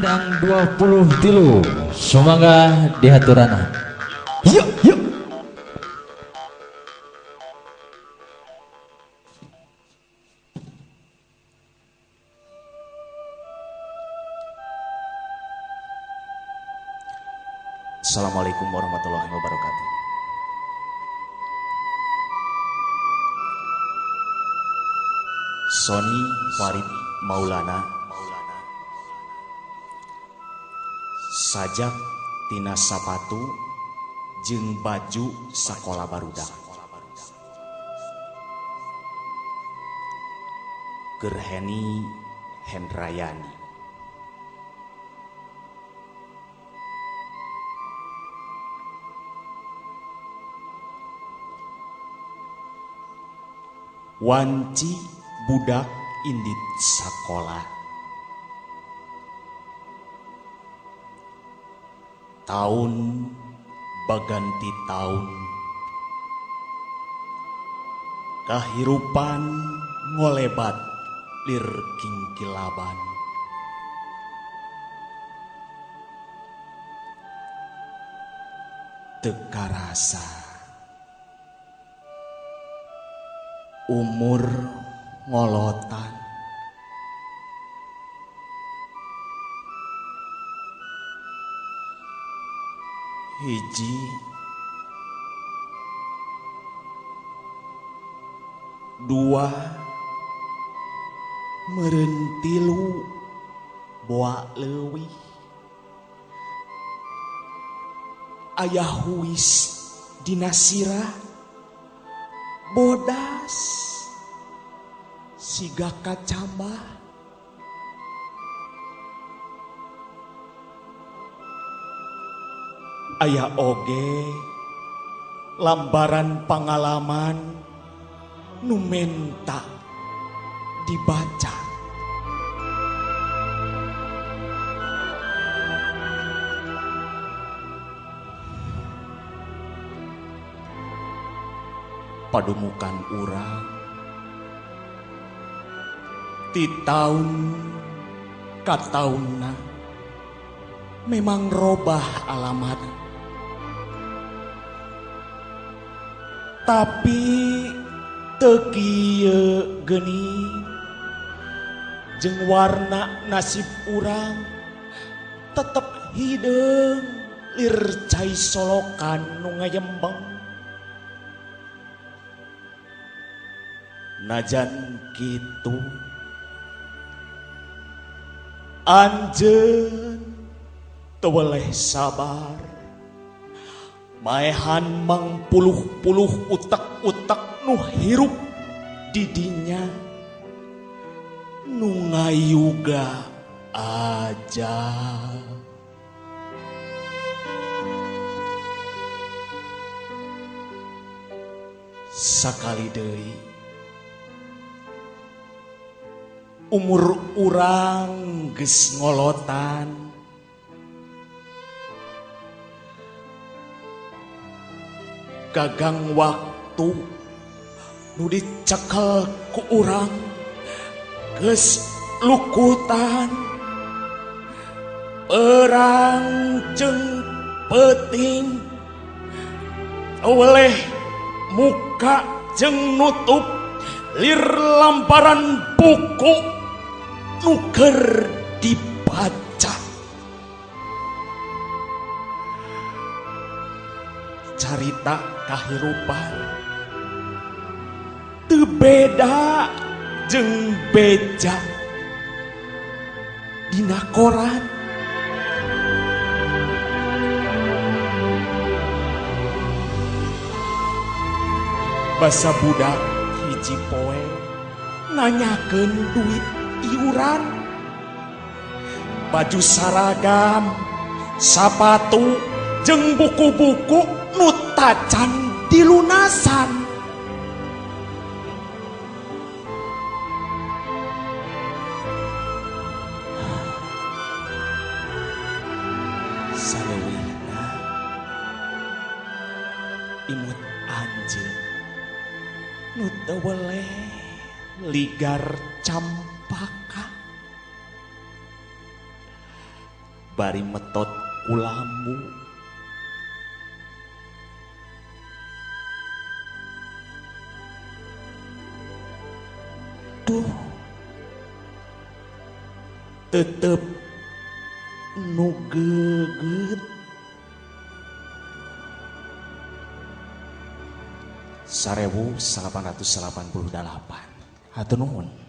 Sandang 23 sumangga dihaturana. Yuk yuk. Assalamualaikum warahmatullahi wabarakatuh. Sony Farid Maulana sajak tina sapatu jeung baju sakola barudak Gerheni Hendrayani. Wanci budak indit sakola tahun baganti tahun kahirupan ngolebat lir kingkilaban teka rasa umur ngolotan hiji dua meureun tilu boa leuwih aya huis dina sirah bodas siga kacambah aya oge lambaran pangalaman nu menta dibaca padumukan urang ti taun ka taunna memang robah alamat tapi teu kieu geni jeung warna nasib urang tetep hideung lir cai solokan nu ngayembeng najan kitu anjeun teu weleh sabar maehan mangpuluh-puluh utek-utek nu hirup di dinya nu ngayuga aja sakali deui umur urang geus ngolotan gagang waktu nu dicekel ku urang geus lukutan perang jeung peuting oleh muka jeung nutup lir lambaran buku nu keur dibaca carita kahirupan teu beda jeung beja dina koran basa budak hiji poe nanyakeun duit iuran baju saragam sapatu jeung buku-buku nu tacan dilunasan saleuwihna imut anjeun nu teu weleh ligar campaka bari metot kulambu. Duh, tetep nu geget. 1888. Hatur nuhun.